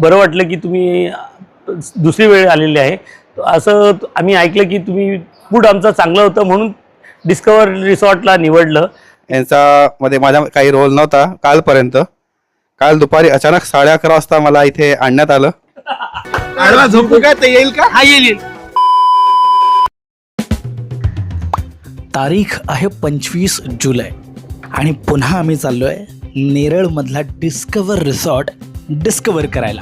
बरं वाटलं की तुम्ही दुसरी वेळ आलेली आहे. असं आम्ही ऐकलं की तुम्ही फूड आमचं चांगलं होतं म्हणून डिस्कवर रिसॉर्टला निवडलं. यांच्यामध्ये माझा काही रोल नव्हता कालपर्यंत. काल दुपारी अचानक 11:30 वाजता मला इथे आणण्यात आलं. झोपू काय ते येईल का? हा येईल. तारीख आहे 25 जुलै आणि पुन्हा आम्ही चाललोय नेरळमधला डिस्कवर रिसॉर्ट डिस्कवर करायला.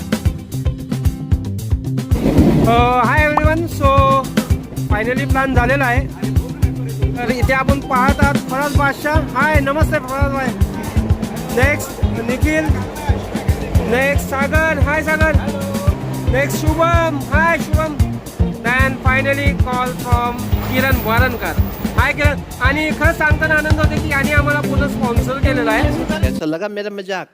Hi everyone. So finally plan झालेला आहे. तर इथे आपण पाहत आहात फराज बादशाह. हाय, नमस्ते फराज भाई. Next Nikhil. Next Sagar. Hi Sagar. Next Shubham. Hi Shubham. Then finally call from Kiran Warankar. Hi Kiran. आणि खरं सांगताना आनंद होते की यांनी आम्हाला पुन्हा स्पॉन्सर केलेला आहे. ऐसा लगा मेरा मजाक.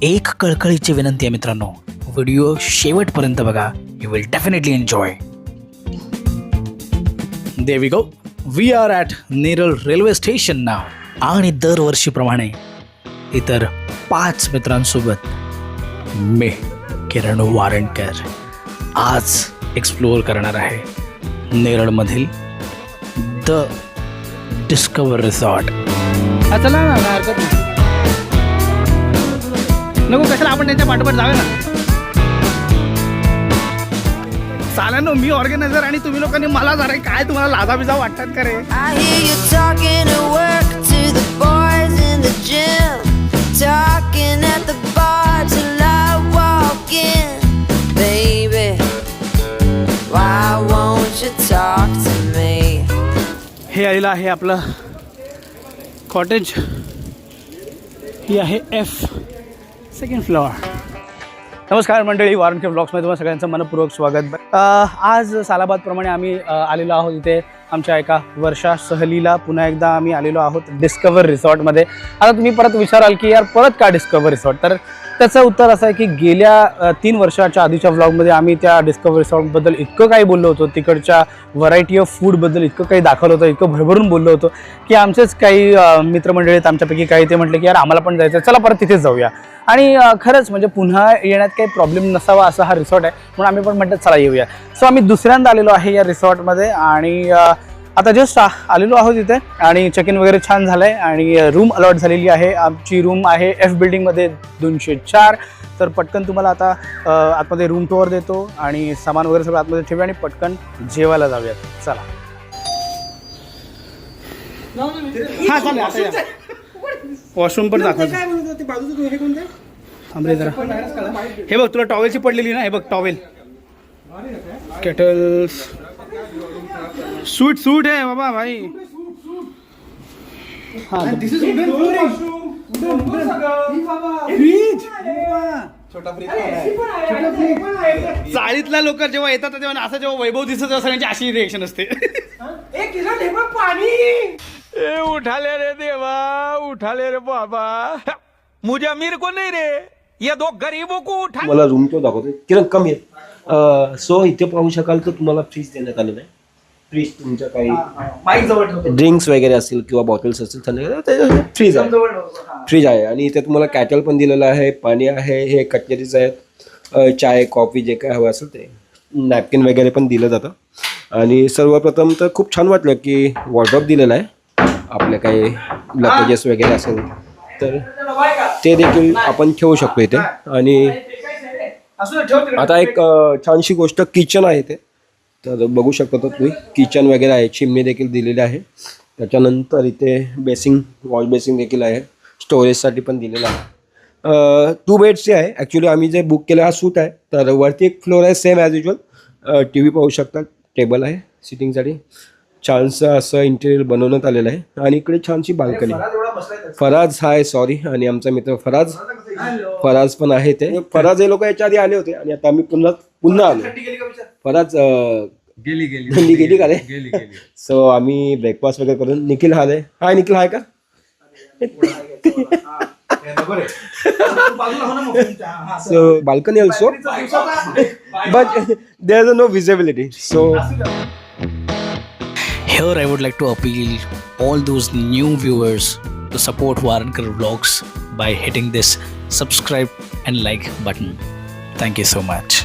एक कळकळीची विनंती आहे मित्रांनो, व्हिडिओ शेवटपर्यंत बघा. You will definitely enjoy. There we go. We are at Neral railway station now. आणि दरवर्षीप्रमाणे इतर 5 मित्रांसोबत मी किरण वारणकर आज एक्सप्लोअर करणार आहे नेरळमधील द डिस्कवर रिसॉर्ट. चला ना, हरकत नाही. नको कशाला, आपण त्यांच्या पाठोपाठ जाऊया ना. चालेल ना, मी ऑर्गनायझर आणि तुम्ही लोकांनी मला जरा काय तुम्हाला लाजा बिजा वाटतात का रे? I hear you talking at work to the boys in the gym, talking at the bar till I walk in. Baby, why won't you talk to me? हे आलेलं आहे आपलं कॉटेज. ही आहे F, 2nd फ्लोअर. नमस्कार मंडळी, वारणकर ब्लॉग्समध्ये तुम्हाला सगळ्यांचं मनपूर्वक स्वागत. आज सालाबादप्रमाणे आम्ही आलेलो आहोत इथे आमच्या एका वर्षा सहलीला. पुन्हा एकदा आम्ही आलेलो आहोत डिस्कवर रिसॉर्टमध्ये. आता तुम्ही परत विचाराल की यार परत का डिस्कवर रिसॉर्ट? तर त्याचं उत्तर असं आहे की गेल्या 3 वर्षाच्या आधीच्या व्लॉगमध्ये आम्ही त्या डिस्कवर रिसॉर्टबद्दल इतकं काही बोललो होतो, तिकडच्या व्हरायटी ऑफ फूडबद्दल इतकं काही दाखवलं होतं, इतकं भरभरून बोललो होतो की आमचेच काही मित्रमंडळी आहेत आमच्यापैकी काही, ते म्हटले की यार आम्हाला पण जायचं, चला परत तिथेच जाऊया. आणि खरंच म्हणजे पुन्हा येण्यात काही प्रॉब्लेम नसावा असा हा रिसॉर्ट आहे, म्हणून आम्ही पण म्हटलं चला येऊया. सो आम्ही दुसऱ्यांदा आलेलो आहे या रिसॉर्टमध्ये आणि आता जस्ट आलेलो आहोत इथे आणि चेक इन वगैरे छान झालं आहे आणि रूम अलॉट झालेली आहे. आमची रूम आहे F बिल्डिंगमध्ये 204. तर पटकन तुम्हाला आता आतमध्ये रूम टूअर देतो आणि सामान वगैरे सगळं आतमध्ये ठेवूया आणि पटकन जेवायला जाऊयात. चला. हां चालेल. वॉशरूम पण दाखवतो. थांबले जरा. हे बघ, तुला टॉवेलची पडलेली ना, हे बघ टॉवेल. केटल्स. सूट आहे बाबा भाई. चाळीतल्या लोक जेव्हा येतात तेव्हा असं जेव्हा वैभव दिसत तेव्हा सगळ्यांची अशी रिएक्शन असते. पाणी. ए उठाले रे देवा, उठाले रे बाबा, मुझे अमीर को नहीं रे, ये 2 गरीबों को उठा. मला रूम तो दाखवते. किरण कम ये. सो इथे पाहू शकाल तर तुम्हाला फ्रीज देण्यात आलेलं आहे. फ्रीज तुमच्या काही ड्रिंक्स वगैरे असतील किंवा बॉटल्स असतील थंड फ्रीज आहे. फ्रीज आहे आणि इथे तुम्हाला कॅटल पण दिलेलं आहे, पाणी आहे, हे कटलरीज आहेत, चाय कॉफी जे काय हवं असेल ते, नॅपकिन वगैरे पण दिलं जातं. आणि सर्वप्रथम तर खूप छान वाटलं की वॉर्डरोब दिलेलं आहे. आपले काही लगेजेस वगैरे असेल तर ते देखील आपण ठेवू शकतो इथे. आणि आता एक छानशी गोष्ट, किचन आहे इथे. तर बघू शकता तर तुम्ही किचन वगैरे आहे, चिमणी देखील दिलेली आहे. त्याच्यानंतर इथे बेसिंग, वॉश बेसिंग देखील आहे, स्टोरेजसाठी पण दिलेलं आहे. 2 बेड्सचे आहे. ॲक्च्युली आम्ही जे बुक केलं हा सूट आहे. तर वरती एक फ्लोअर आहे same as usual. T V पाहू शकता, टेबल आहे सिटिंगसाठी. छानसं असं इंटेरियर बनवण्यात आलेलं आहे. आणि इकडे छानशी बाल्कनी. फराज हाय, सॉरी, आणि आमचा मित्र फराज पण आहे. ते फराज हे लोक याच्या आधी आले होते आणि आता आम्ही पुन्हा आलो. फराज गेली का रे? सो आम्ही ब्रेकफास्ट वगैरे करून निखिल आले. हाय निखिल, हाय का? So balcony also, but there is no visibility. So here I would like to appeal all those new viewers to support Varankar Vlogs by hitting this subscribe and like button. Thank you so much.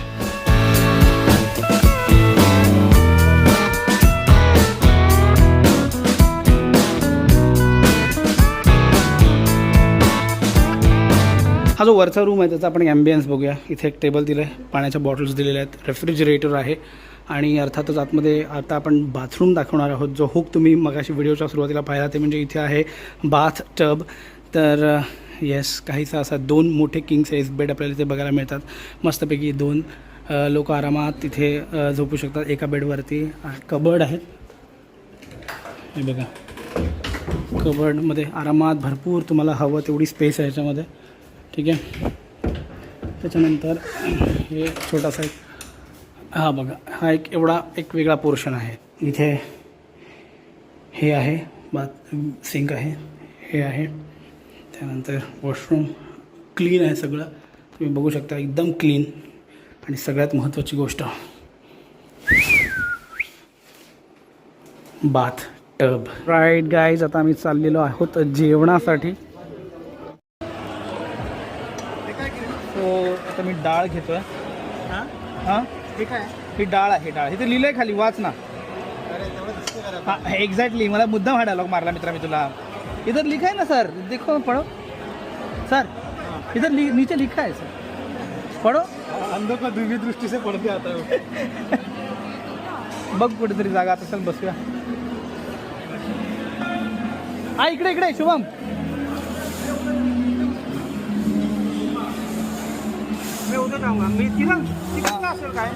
हा जो वरचा room आहे त्याचा आपण ambience बघूया. इथे एक table दिलं आहे, पाण्याच्या बॉटल्स दिलेल्या आहेत, रेफ्रिजरेटर आहे आणि अर्थातच आतमध्ये आता आपण बाथरूम दाखवणार आहोत. जो हुक तुम्ही मगाशी व्हिडिओच्या सुरुवातीला पाहिला ते म्हणजे इथे आहे बाथ टब. तर येस, काहीसा असा 2 मोठे किंग साईज बेड आपल्याला इथे बघायला मिळतात. मस्तपैकी 2 लोक आरामात तिथे झोपू शकतात एका बेडवरती. कबर्ड आहेत, हे बघा, कबर्डमध्ये आरामात भरपूर तुम्हाला हवं तेवढी स्पेस आहे याच्यामध्ये. ठीक आहे. त्याच्यानंतर हे छोटासा एक, हा बघा, हा एक एवढा एक वेगळा पोर्शन आहे. इथे हे आहे बाथ सिंक आहे, हे आहे. त्यानंतर वॉशरूम क्लीन आहे सगळं, तुम्ही बघू शकता, एकदम क्लीन. आणि सगळ्यात महत्त्वाची गोष्ट बाथ टब. राईट गाईज, आता आम्ही चाललेलो आहोत जेवणासाठी. आता मी डाळ घेतोय. हां, ही डाळ आहे, डाळ इथे लिहिलं आहे खाली, वाच ना. हां एक्झॅक्टली, मला मुद्दाम हा डायलॉग मारला मित्रा मी तुला. इधर लिखा है ना सर, देखो पढ़ो सर, इधर नीचे लिखा है सर, पढ़ो. अंधों को दिव्य दृष्टि से पढ़ते आता है. बघ कुठेतरी जागा, आता चल बसूया. हा इकडे इकडे शुभम. मी उद्या जाऊंगा. मी तिला असेल काय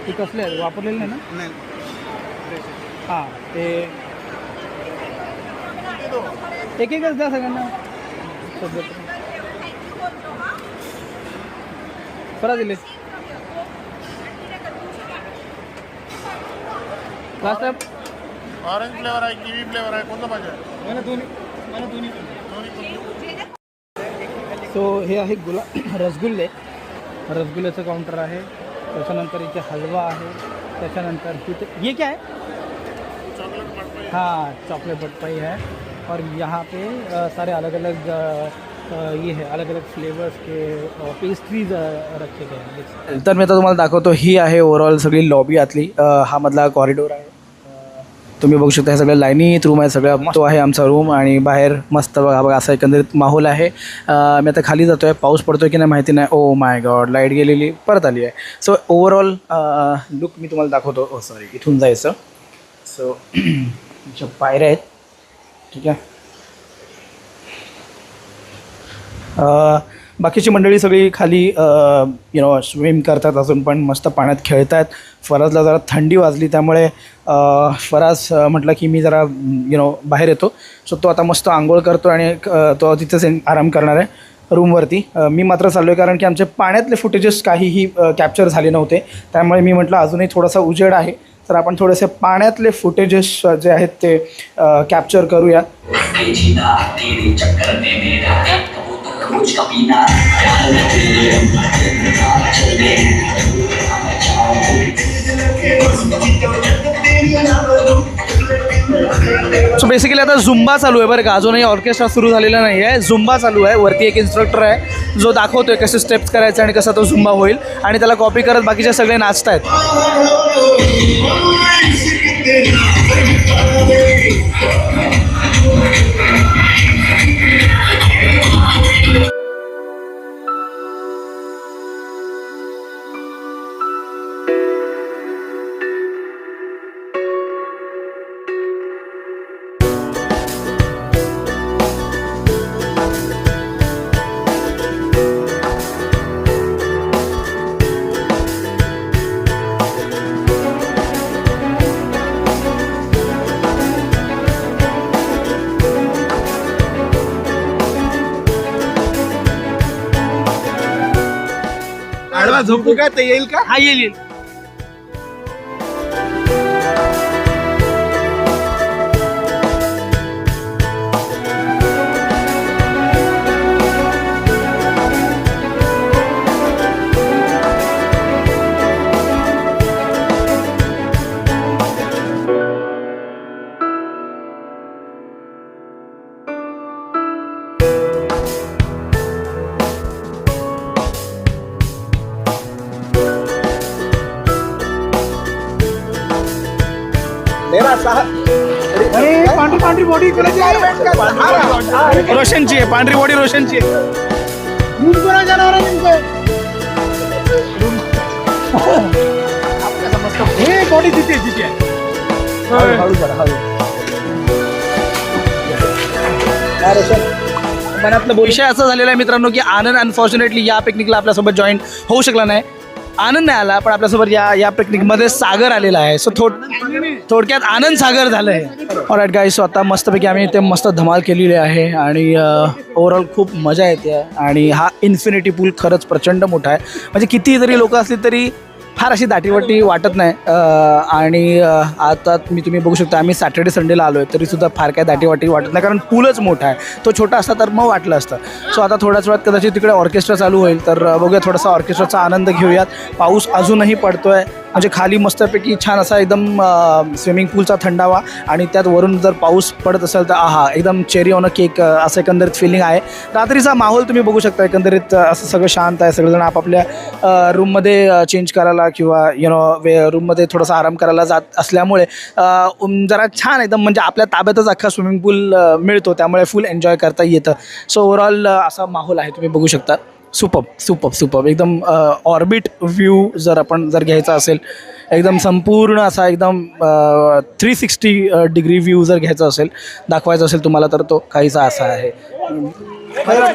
ते कसले आहे, वापरलेलं नाही ना? नाही. हां, ते एक एकच द्या सगळ्यांना. बरा दिले लास्ट टाइम. ऑरेंज फ्लेवर आहे, किवी फ्लेवर आहे, कोणतं पाहिजे? मला दोन्ही. सो हे आहे रसगुल्ले. रसगुल्ल्याचं काउंटर आहे. त्याच्यानंतर इथे हलवा आहे. त्याच्यानंतर इथे ये क्या है? हाँ, चॉकलेट बटपाई है. और यहाँ पे सारे अलग अलग ये है, अलग अलग फ्लेवर्स के पेस्ट्रीज रखे गए हैं. तर मी आता तुम्हाला दाखवतो, ही आहे ओव्हरऑल सगळी लॉबी आतली. हा मधला कॉरिडोर आहे. तुम्ही बघू शकता, हे सगळं लाईनीत रूम आहे सगळं. तो आहे आमचा रूम आणि बाहेर मस्त बघा असा एकंदरीत माहोल आहे. मी आता खाली जातो आहे, पाऊस पडतो की नाही माहिती नाही. ओ माय गॉड, लाईट गेलेली, परत आली आहे. सो ओव्हरऑल लुक मी तुम्हाला दाखवतो. ओ सॉरी, इथून जायचं. सो पायऱ्या आहेत. ठीक आहे. बाकीची मंडळी सगळी खाली स्विम करतात, अजून पण मस्त पाण्यात खेळतात. फराजला जरा थंडी वाजली, त्यामुळे फराज म्हटलं की मी जरा बाहेर येतो. सो तो आता मस्त आंघोळ करतो आणि तो तिथेच आराम करणार आहे रूमवरती. मी मात्र चाललो आहे कारण की आमचे पाण्यातले फुटेजेस काहीही कॅप्चर झाले नव्हते. त्यामुळे मी म्हटलं अजूनही थोडासा उजेड आहे, तर आपण थोडेसे पाण्यातले फुटेजेस जे आहेत ते कॅप्चर करूया. सो बेसिकली आता झुंबा चालू आहे बरं का. अजूनही ऑर्केस्ट्रा सुरू झालेला नाही आहे, झुंबा चालू आहे. वरती एक इन्स्ट्रक्टर आहे जो दाखवतोय कसे स्टेप्स करायचे आणि कसा तो झुंबा होईल, आणि त्याला कॉपी करत बाकीचे सगळे नाचत आहेत. झोपू का ते येईल का? हा येईल. अरे पांढरी पांढरी बॉडी रोशनची आहे, पांढरी बॉडी रोशनची आहे. बॉडी तिथे मनातलं विषय असा झालेला आहे मित्रांनो की आनंद अनफॉर्च्युनेटली या पिकनिकला आपल्यासोबत जॉईन होऊ शकला नाही. आनंद नाही आला, पण आपल्यासोबत या पिकनिकमध्ये सागर आलेला आहे. सो थोडक्यात आनंद सागर झालं आहे. ऑलराईट गाईज, सो आता मस्तपैकी आम्ही ते मस्त धमाल केलेली आहे आणि ओव्हरऑल खूप मजा येते. आणि हा इन्फिनिटी पूल खरंच प्रचंड मोठा आहे. म्हणजे किती जरी लोक असली तरी फार अशी दाटीवाटी वाटत नाही. आणि आता तुम्ही बघू शकता आम्ही सॅटर्डे संडेला आलो आहे तरीसुद्धा फार काय दाटीवाटी वाटत नाही, कारण पूलच मोठा आहे. तो छोटा असता तर मग वाटलं असतं. सो आता थोड्याच वेळात कदाचित तिकडे ऑर्केस्ट्रा चालू होईल, तर बघूया थोडासा ऑर्केस्ट्राचा आनंद घेऊयात. पाऊस अजूनही पडतो आहे, म्हणजे खाली मस्तपैकी छान असा एकदम स्विमिंग पूलचा थंडावा आणि त्यात वरून जर पाऊस पडत असेल तर एकदम चेरी ऑन अ केक असं एकंदरीत फिलिंग आहे. रात्रीचा माहोल तुम्ही बघू शकता, एकंदरीत असं सगळं शांत आहे. सगळेजण आपापल्या रूममध्ये चेंज करायला किंवा रूममध्ये थोडासा आराम करायला जात असल्यामुळे जरा छान एकदम म्हणजे आपल्या ताब्यातच अख्खा स्विमिंग पूल मिळतो, त्यामुळे फुल एन्जॉय करता येतं. सो ओव्हरऑल असा माहोल आहे, तुम्ही बघू शकता. सुपर एकदम ऑर्बिट व्ह्यू जर घ्यायचा असेल, एकदम संपूर्ण असा एकदम 360 डिग्री व्ह्यू जर घ्यायचा असेल, दाखवायचा असेल तुम्हाला, तर तो काहीसा असा आहे.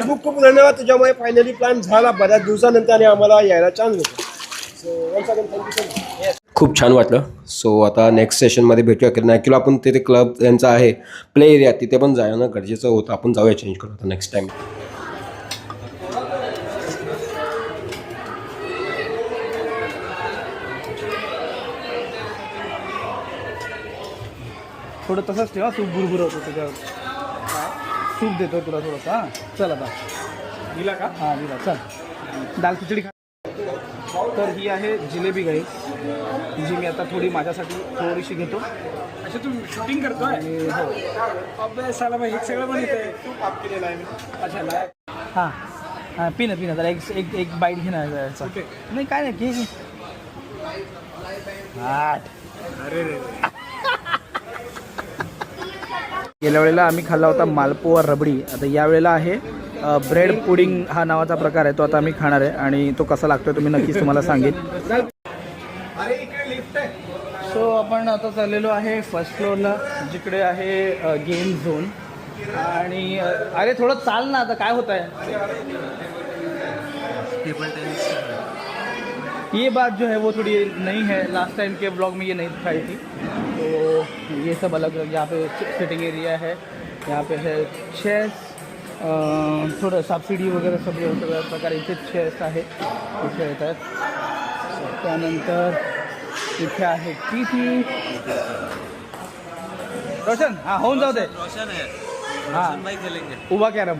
खूप खूप धन्यवाद. तुझ्यामुळे फायनली प्लॅन झाला बऱ्याच दिवसानंतर आणि आम्हाला यायला चान्स भेटला. खूप छान वाटलं. सो आता नेक्स्ट सेशनमध्ये भेटूया. कारण ॲक्च्युली आपण तिथे क्लब यांचा आहे प्ले एरिया, तिथे पण जाणं गरजेचं होतं. आपण जाऊया, चेंज करू आता नेक्स्ट टाईम. थोडं तसंच ठेवा, सूप बुरबुर होतो त्याच्यावर. सूप देतो तुला थोडंसं. हां चल, आता दिला का? हां दिला. चल दाल खिचडी खा. तर ही आहे जिलेबी गाई, जी मी आता माझ्यासाठी थोडीशी घेतो. अच्छा, तू शूटिंग करतो आहे? हो. अभ्यासाला भाई एक सगळं पण येतं. तूप आप केलेलं आहे मी. अच्छा, हां पिणं जरा एक बाईट घेणार. नाही काय नाही की अरे गेल्या वेळेला आम्ही खाल्ला होता मालपुवा रबडी. आता यावेळेला आहे ब्रेड पुडिंग हा नावाचा प्रकार आहे, तो आता आम्ही खाणार आहे आणि तो कसा लागतोय तुम्ही नक्कीच तुम्हाला सांगेन. सो आपण आता चाललेलो आहे फर्स्ट फ्लोअरला, जिकडे आहे गेम झोन. आणि अरे थोडं चाल ना, आता काय होत आहे. टेबल टेनिस ये बात जो है वो थोड़ी नई है. लास्ट टाइम के ब्लॉग में ये नहीं दिखाई थी. तो ये सब अलग अलग यहाँ पे सिटिंग एरिया है, यहाँ पे है चेस, थोडं सबसिडी वगैरे सगळ्या प्रकारे इथे चेस आहे, इथे येतात. त्यानंतर इथे आहे टी टी. रोशन हां होऊन जाऊ दे. रोशन आहे, रोशन भाई खेलेंगे. उभा कॅरम.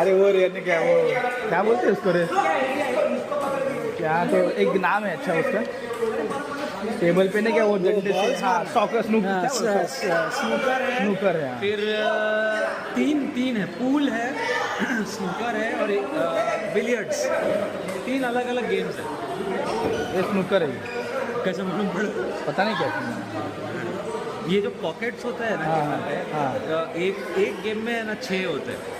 अरे वो रे क्या बोलते हैं उसको रे, क्या तो एक नाम है अच्छा उसका. टेबल पे नहीं क्या वो डंडे से. हाँ सॉकर, स्नूकर है. फिर तीन है, पूल है, स्नूकर है और एक बिलियर्ड्स. 3 अलग अलग गेम्स है. ये स्नूकर है. कैसे मालूम? पता नहीं क्या. ये जो पॉकेट्स होता है ना, एक गेम में है ना 6 होते हैं.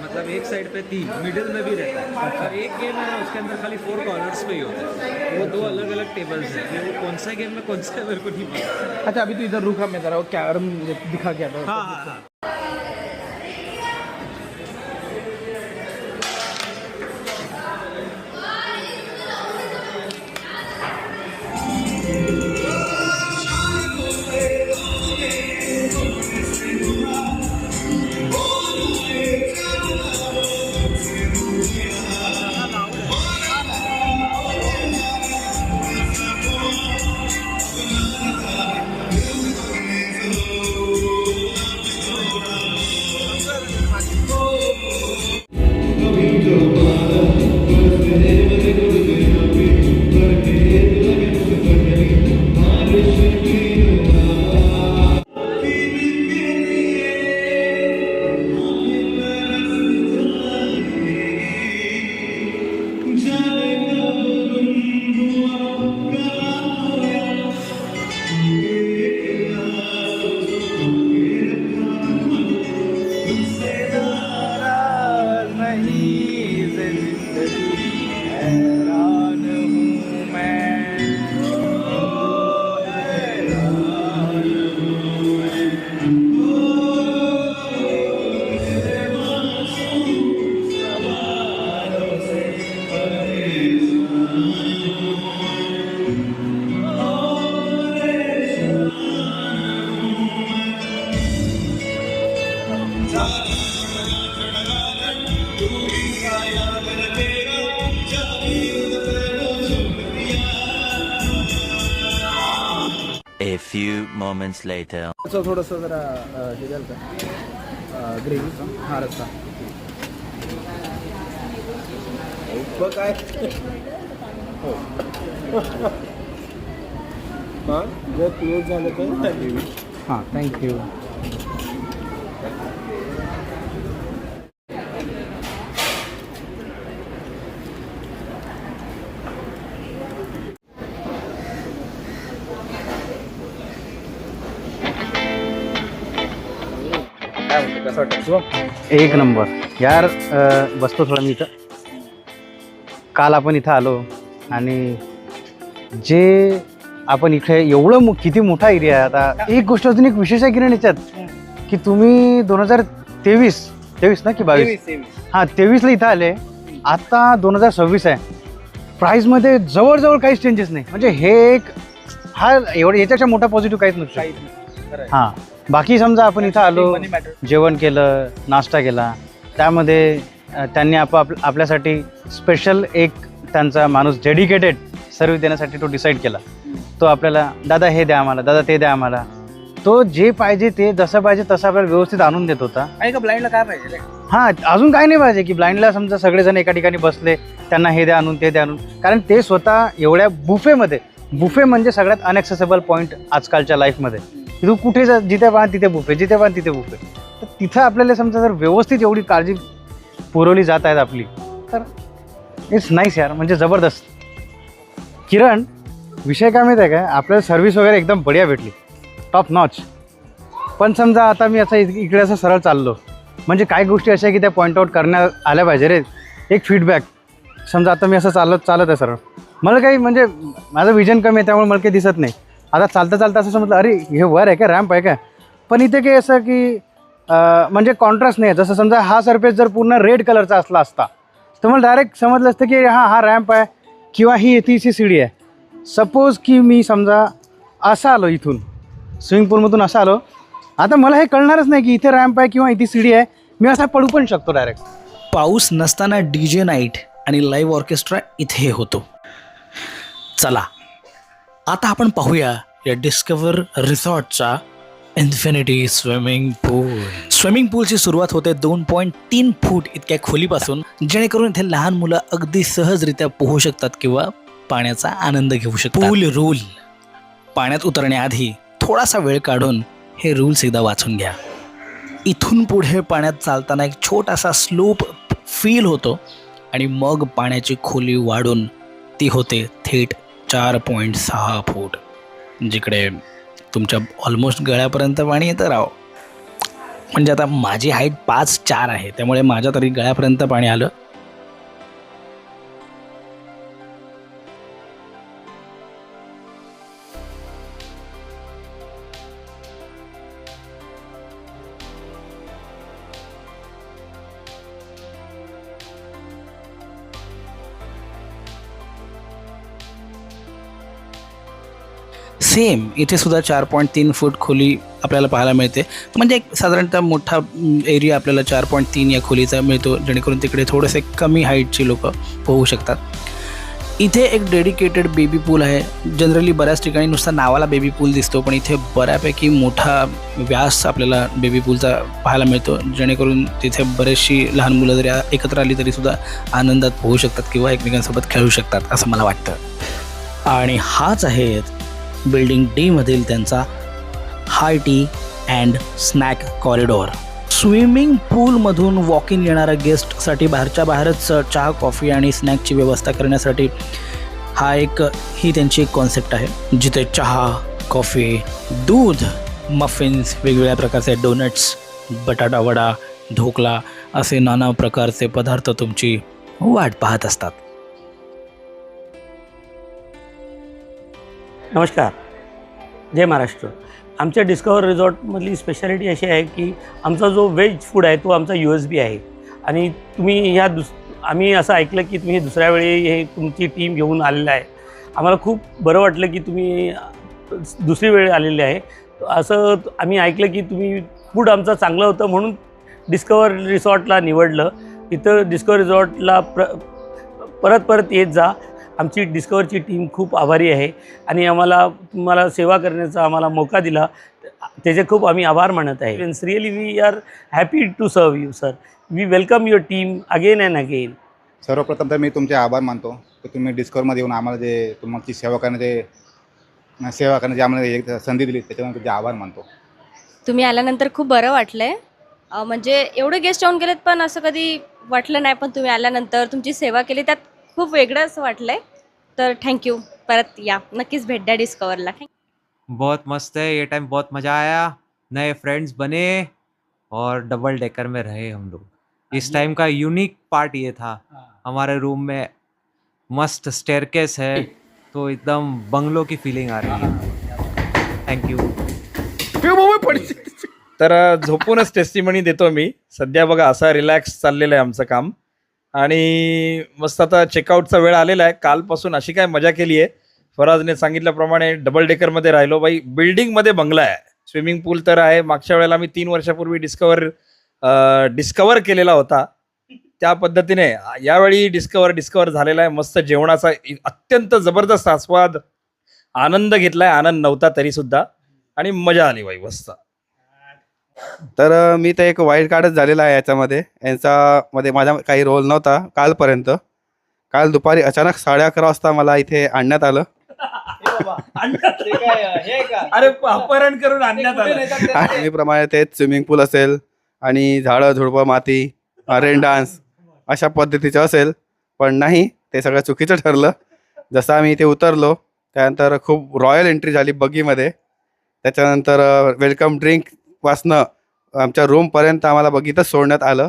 मतलब एक साइड पे 3, मिडिल में भी रहता है. अच्छा. और एक गेम है ना, उसके अंदर खाली 4 कॉर्नर्स पे ही होता है. वो 2 अलग अलग टेबल्स हैं. वो कौन सा गेम में कौन सा मेरे को नहीं पता. अच्छा, अभी तो इधर रुका मैं जरा, वो कैरम दिखा गया था. हाँ. A few moments later. थोडंसं जरा हे द्याल का ग्रेव्हीचं हा रस्ता काय जर क्लोज झालं तर हां थँक्यू. एक नंबर यार. बसतो थोडं मी इथं. काल आपण इथं आलो आणि जे आपण इथे एवढं किती मोठा एरिया आहे. आता एक गोष्ट अजून एक विशेष आहे किरण याच्यात, की तुम्ही 2023 ना की 22 हां 23ला इथं आले, आता 2026 आहे. प्राईसमध्ये जवळजवळ काहीच चेंजेस नाही. म्हणजे हे एक हा एवढं याच्यापेक्षा मोठा पॉझिटिव्ह काहीच नसतो. हां बाकी समजा आपण इथं आलो, जेवण केलं, नाश्ता केला, त्यामध्ये त्यांनी आपल्यासाठी स्पेशल एक त्यांचा माणूस डेडिकेटेड सर्व्हिस देण्यासाठी तो डिसाईड केला. तो आपल्याला दादा हे द्या आम्हाला, दादा ते द्या आम्हाला. तो जे पाहिजे ते जसं पाहिजे तसं आपल्याला व्यवस्थित आणून देत होता. आणि का ब्लाइंडला काय पाहिजे? हां अजून काय नाही पाहिजे की ब्लाइंडला समजा सगळेजण एका ठिकाणी बसले, त्यांना हे द्या आणून ते द्या आणून. कारण ते स्वतः एवढ्या बुफे म्हणजे सगळ्यात अनएक्सेसिबल पॉईंट आजकालच्या लाईफमध्ये. तू कुठे जा, जिथे पाहा तिथे बुफे, जिथे पाहा तिथे बुफे. तर तिथं आपल्याला समजा जर व्यवस्थित एवढी काळजी पुरवली जात आहेत आपली, तर इट्स नाईस यार. म्हणजे जबरदस्त. किरण विषय काय माहीत आहे का, आपल्याला सर्व्हिस वगैरे एकदम बढिया भेटली, टॉप नॉच. पण समजा आता मी असं इकडे असं सरळ चाललो, म्हणजे काही गोष्टी अशा की त्या पॉईंट आउट करण्यात आल्या पाहिजे रे. एक फीडबॅक समजा आता मी असं चालत आहे सरळ, मला काही म्हणजे माझं विजन कमी आहे त्यामुळे मला काही दिसत नाही. आता चालता असं समजलं अरे हे वर आहे का, रॅम्प आहे का. पण इथे काही असं की म्हणजे कॉन्ट्रास्ट नाही आहे. जसं समजा हा सरफेस जर पूर्ण रेड कलरचा असता तर मला डायरेक्ट समजलं असतं की हा रॅम्प आहे किंवा ही तीची सीडी आहे. सपोज की मी समजा असं आलो इथून स्विमिंग पूलमधून असं आलो, आता मला हे कळणारच नाही की इथे रॅम्प आहे किंवा इथे सीडी आहे. मी असा पडू पण शकतो डायरेक्ट. पाऊस नसताना DJ नाईट आणि लाईव्ह ऑर्केस्ट्रा इथे होतो. चला आता आपण पाहूया या डिस्कवर रिसॉर्टचा इन्फिनिटी स्विमिंग पूल. स्विमिंग पूलची सुरुवात होते 2.3 फूट इतक्या खोलीपासून, जेणेकरून इथे लहान मुलं अगदी सहजरित्या पोहू शकतात किंवा पाण्याचा आनंद घेऊ शकतात. पूल रूल: पाण्यात उतरण्याआधी थोडासा वेळ काढून हे रूल्स एकदा वाचून घ्या. इथून पुढे पाण्यात चालताना एक छोटासा स्लोप फील होतो आणि मग पाण्याची खोली वाढून ती होते थेट 4.6 फूट, जिकडे तुमच्या ऑलमोस्ट गळ्यापर्यंत पाणी येतं राव. म्हणजे आता माझी हाईट 5'4" आहे, त्यामुळे माझ्या तरी गळ्यापर्यंत पाणी आलं. सेम इथे सुद्धा 4.3 फूट खोली आपल्याला पाहायला मिळते. म्हणजे एक साधारणतः मोठा एरिया आपल्याला 4.3 या खोलीचा मिळतो, जेणेकरून तिकडे थोडेसे कमी हाईटची लोक पोहू शकतात. इथे एक डेडिकेटेड बेबी पूल आहे. जनरली बऱ्याच ठिकाणी नुसता नावाला बेबी पूल दिसतो, पण इथे बऱ्यापैकी मोठा व्यास आपल्याला बेबी पूलचा पाहायला मिळतो, जेणेकरून तिथे बरेचशी लहान मुलं जरी एकत्र आली तरीसुद्धा आनंदात पोहू शकतात किंवा एकमेकांसोबत खेळू शकतात असं मला वाटतं. आणि हाच आहे बिल्डिंग D मधील त्यांचा high tea and snack corridor. Swimming पूलमधून वॉक इन येणाऱ्या गेस्टसाठी बाहेरच्या बाहेरच चहा, कॉफी आणि स्नॅकची व्यवस्था करण्यासाठी ही त्यांची एक कॉन्सेप्ट आहे, जिथे चहा, कॉफी, दूध, मफिन्स, वेगवेगळ्या प्रकारचे डोनट्स, बटाटा वडा, ढोकला असे नाना प्रकारचे पदार्थ तुमची वाट पाहत असतात. नमस्कार, जय महाराष्ट्र. आमच्या डिस्कवर रिसॉर्टमधली स्पेशालिटी अशी आहे की आमचा जो व्हेज फूड आहे तो आमचा USB आहे. आणि तुम्ही आम्ही असं ऐकलं की तुम्ही दुसऱ्या वेळी हे तुमची टीम घेऊन आलेला आहे. आम्हाला खूप बरं वाटलं की तुम्ही दुसरी वेळ आलेले आहे. असं आम्ही ऐकलं की तुम्ही फूड आमचं चांगलं होतं म्हणून डिस्कवर रिसॉर्टला निवडलं. इथं डिस्कवर रिसॉर्टला परत येत जा आमची डिस्कवरची टीम खूप आभारी आहे आणि आम्हाला तुम्हाला सेवा करण्याचा आम्हाला मौका दिला त्याचे खूप आम्ही आभार मानत आहे. Means really we are happy to serve you sir. We welcome your team again and again. सर्वप्रथम तर मी तुमचे आभार मानतो की तुम्ही डिस्कवरमध्ये येऊन आम्हाला जे तुमची सेवा करण्याची आम्हाला एक संधी दिली त्याच्यामुळे तुमचे आभार मानतो. तुम्ही आल्यानंतर खूप बरं वाटलं आहे. म्हणजे एवढे गेस्ट येऊन गेलेत पण असं कधी वाटलं नाही, पण तुम्ही आल्यानंतर तुमची सेवा केली त्यात खूप वेगळं असं वाटलं आहे. तर थँक्यू. परत या, नक्कीच भेट द्या डिस्कवरला. बहुत मस्त है, ये टाइम बहुत मज़ा आया, नए फ्रेंड्स बने और डबल डेकर में रहे हम लोग. इस टाइम का यूनिक पार्ट ये था, हमारे रूम में मस्त स्टेयरकेस है तो एकदम बंगलो की फीलिंग आ रही है. थँक्यू. तर झोपूनच टेस्टिमनी देतो मी. सध्या बघा असा रिलॅक्स चाललेलं आहे आमचं काम आणि मस्त आता चेकआउटचा वेळ आलेला आहे. कालपासून अशी काय मजा केली आहे. फराजने सांगितल्याप्रमाणे डबल डेकरमध्ये राहिलो. बाई बिल्डिंगमध्ये बंगला आहे, स्विमिंग पूल तर आहे. मागच्या वेळेला मी 3 वर्षापूर्वी डिस्कवर केलेला होता त्या पद्धतीने यावेळी डिस्कवर झालेला आहे. मस्त जेवणाचा अत्यंत जबरदस्त आस्वाद आनंद घेतलाय. आनंद नव्हता तरी सुद्धा आणि मजा आली बाई मस्त. तर मी तर एक वाईल्ड कार्डच झालेला आहे याच्यामध्ये. यांच्यामध्ये माझा काही रोल नव्हता कालपर्यंत. काल दुपारी अचानक 11:30 वाजता मला इथे आणण्यात आलं. अरे अपहरण करून आणण्यात आलं. आणि नेहमीप्रमाणे तेच स्विमिंग पूल असेल आणि झाडं झुडपं माती रेन डान्स अशा पद्धतीचं असेल, पण नाही, ते सगळं चुकीचं ठरलं. जसं आम्ही इथे उतरलो त्यानंतर खूप रॉयल एंट्री झाली बगीमध्ये. त्याच्यानंतर वेलकम ड्रिंकपासनं आमच्या रूमपर्यंत आम्हाला बगीतच सोडण्यात आलं.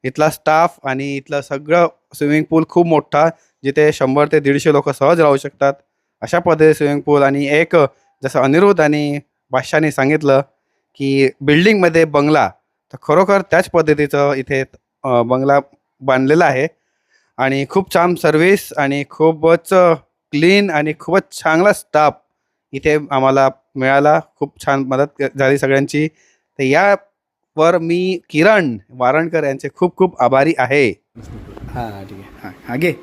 इथला स्टाफ आणि इथलं सगळं स्विमिंग पूल खूप मोठा, जिथे 100 ते 150 लोक सहज राहू शकतात अशा पद्धतीचे स्विमिंग पूल. आणि एक जसं अनिरुद्ध आणि बादशाहने सांगितलं की बिल्डिंगमध्ये बंगला, तर खरोखर त्याच पद्धतीचं इथे बंगला बांधलेला आहे. आणि खूप छान सर्व्हिस आणि खूपच क्लीन आणि खूपच चांगला स्टाफ इथे आम्हाला मिळाला. खूप छान मदत झाली सगळ्यांची. तर यावर मी किरण वारणकर यांचे खूप खूप आभारी आहे. हां ठीक आहे. हां आगे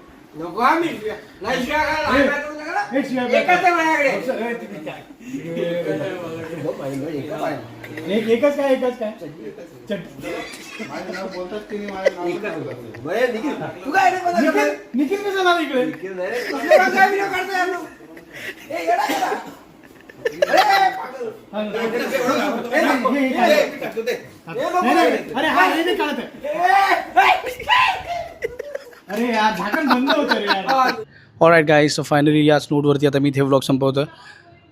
एकच काय निखिल कसं झालं इकडे. अरे यार झाकण बंद होतं रे यार. ऑलराईट गाईज, सो फायनली याच नोटवरती आता मी इथे व्लॉग संपवतो.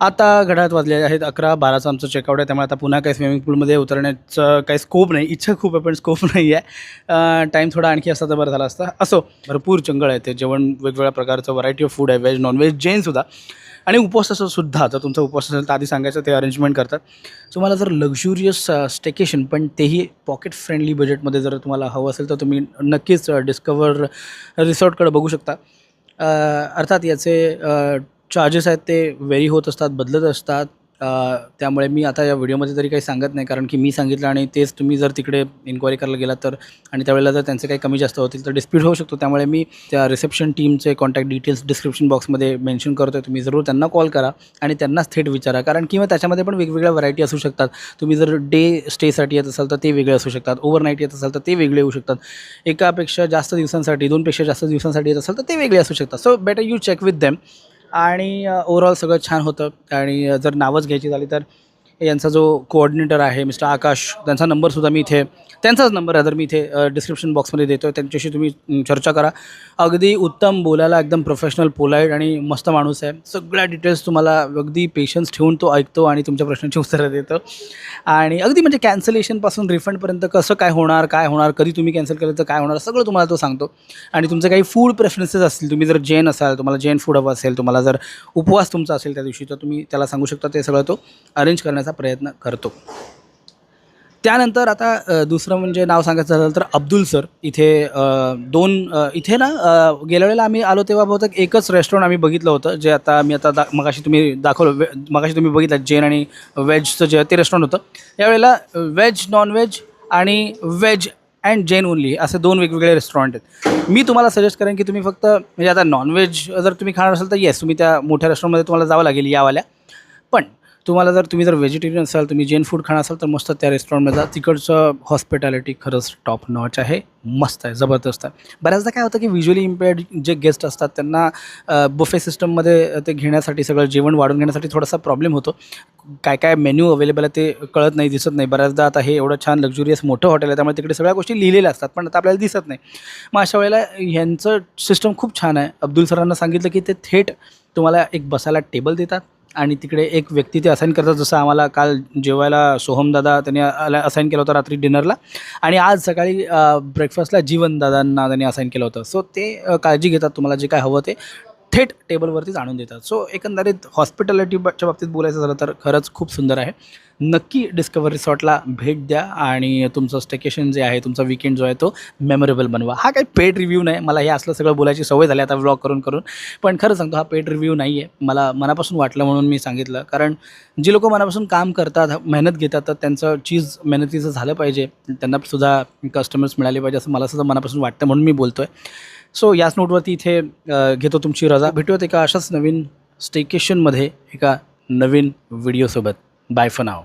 आता घड्याळात वाजले आहेत 11-12चं आमचं चेकआउट आहे. त्यामुळे आता पुन्हा काही स्विमिंग पूलमध्ये उतरण्याचं काही स्कोप नाही. इच्छा खूप आहे पण स्कोप नाही आहे. टाईम थोडा आणखी असता तर बरं झाला असता. असो, भरपूर जंगल आहे ते. जेवण वेगवेगळ्या प्रकारचं व्हरायटी ऑफ फूड आहे, व्हेज नॉनव्हेज जैनसुद्धा. आणि उपवासाचंसुद्धा, जर तुमचा उपवास असेल तर आधी सांगायचं, ते अरेंजमेंट करतात. तुम्हाला जर लक्झुरियस स्टेकेशन पण तेही पॉकेट फ्रेंडली बजेटमध्ये जर तुम्हाला हवं असेल तर तुम्ही नक्कीच डिस्कवर रिसॉर्टकडे बघू शकता. अर्थात याचे चार्जेस आहेत ते व्हेरी होत असतात, बदलत असतात. त्यामुळे मी आता या व्हिडिओमध्ये तरी काही सांगत नाही, कारण की मी सांगितलं आणि तेच तुम्ही जर तिकडे इन्क्वायरी करायला गेलात तर, आणि त्यावेळेला जर त्यांचे काही कमी जास्त होतील तर डिस्प्यूट होऊ शकतो. त्यामुळे मी त्या रिसेप्शन टीमचे कॉन्टॅक्ट डिटेल्स डिस्क्रिप्शन बॉक्समध्ये मेन्शन करतो आहे. तुम्ही जरूर त्यांना कॉल करा आणि त्यांनाच थेट विचारा, कारण किंवा त्याच्यामध्ये पण वेगवेगळ्या व्हरायटी असू शकतात. तुम्ही जर डे स्टेसाठी येत असाल तर ते वेगळे असू शकतात, ओव्हरनाईट येत असाल तर ते वेगळे येऊ शकतात, एकापेक्षा जास्त दिवसांसाठी, 2पेक्षा जास्त दिवसांसाठी येत असाल तर ते वेगळे असू शकतात. So better you check with them. आणि ओव्हरऑल सगळं छान होतं. आणि जर नावच घ्यायची झाली तर यांचा जो कोऑर्डिनेटर आहे मिस्टर आकाश, त्यांचा नंबरसुद्धा मी इथे, त्यांचाच नंबर आहे तर मी इथे डिस्क्रिप्शन बॉक्समध्ये देतो आहे. त्यांच्याशी तुम्ही चर्चा करा. अगदी उत्तम, बोलायला एकदम प्रोफेशनल, पोलाईट आणि मस्त माणूस आहे. सगळ्या डिटेल्स तुम्हाला अगदी पेशन्स ठेवून तो ऐकतो आणि तुमच्या प्रश्नांची उत्तरं देतो. आणि अगदी म्हणजे कॅन्सलेशनपासून रिफंडपर्यंत कसं काय होणार, कधी तुम्ही कॅन्सल केलं तर काय होणार, सगळं तुम्हाला तो सांगतो. आणि तुमचे काही फूड प्रेफरन्सेस असतील, तुम्ही जर जैन असाल, तुम्हाला जैन फूड हवं असेल, तुम्हाला जर उपवास तुमचा असेल त्या दिवशी, तर तुम्ही त्याला सांगू शकता. ते सगळं तो अरेंज करण्याचा प्रयत्न करतो. त्यानंतर आता दुसरं म्हणजे नाव सांगायचं झालं तर अब्दुल सर. इथे इथे ना गेल्या वेळेला आम्ही आलो तेव्हा बहुतेक एकच रेस्टॉरंट आम्ही बघितलं होतं, जे आता मी आता मगाशी तुम्ही बघितलं जैन आणि व्हेजचं जे ते रेस्टॉरंट होतं. यावेळेला व्हेज, नॉनव्हेज आणि व्हेज अँड जैन ओनली असे 2 वेगवेगळे रेस्टॉरंट आहेत. मी तुम्हाला सजेस्ट करेन की तुम्ही फक्त म्हणजे आता नॉनव्हेज जर तुम्ही खाणार असाल तर येस तुम्ही त्या मोठ्या रेस्टॉरंटमध्ये तुम्हाला जावं लागेल यावाल्या. पण तुम्ही जर व्हेजिटेरियन असाल, तुम्ही जैन फूड खाणार असाल तर मस्त त्या रेस्टॉरंटमध्ये जा. तिकडचं हॉस्पिटॅलिटी खरंच टॉप नॉच आहे, मस्त आहे, जबरदस्त आहे. बऱ्याचदा काय होतं की व्हिज्युअली इम्पेअर्ड जे गेस्ट असतात त्यांना बुफे सिस्टममध्ये ते घेण्यासाठी सगळं जेवण वाढून घेण्यासाठी थोडासा प्रॉब्लेम होतो. काय काय मेन्यू अवेलेबल आहे ते कळत नाही, दिसत नाही. बऱ्याचदा आता हे एवढं छान लक्झुरियस मोठं हॉटेल आहे त्यामुळे तिकडे सगळ्या गोष्टी लिहिलेल्या असतात पण आता आपल्याला दिसत नाही. मग अशा वेळेला ह्यांचं सिस्टम खूप छान आहे. अब्दुल सरांना सांगितलं की ते थेट तुम्हाला एक बसायला टेबल देतात आणि तिकडे एक व्यक्ती ते असाईन करतात. जसं आम्हाला काल जेवायला सोहमदादा त्यांनी असाईन केलं होतं रात्री डिनरला आणि आज सकाळी ब्रेकफास्टला जीवनदादांना त्यांनी असाईन केलं होतं. सो ते काळजी घेतात, तुम्हाला जे काय हवं ते थेट टेबलवरतीच आणून देतात. सो एकंदरीत हॉस्पिटॅलिटीच्या बाबतीत बोलायचं झालं तर खरंच खूप सुंदर आहे. नक्की डिस्कवर रिसॉर्टला भेट द्या आणि तुमचं स्टेकेशन जे आहे, तुमचा वीकेंड जो आहे तो मेमोरेबल बनवा. हा काही पेड रिव्ह्यू नाही, मला हे असलं सगळं बोलायची सवय झाली आता व्लॉग करून करून, पण खरं सांगतो हा पेड रिव्ह्यू नाही आहे. मला मनापासून वाटलं म्हणून मी सांगितलं. कारण जी लोक मनापासून काम करतात, मेहनत घेतात, तर त्यांचं चीज मेहनतीचं झालं पाहिजे, त्यांना सुद्धा कस्टमर्स मिळाले पाहिजे असं मला सुद्धा मनापासून वाटतं म्हणून मी बोलतो आहे. सो याच नोटवरती इथे घेतो तुमची रजा. भेटूयात एका अशाच नवीन स्टेकेशनमध्ये एका नवीन व्हिडिओसोबत. Bye for now.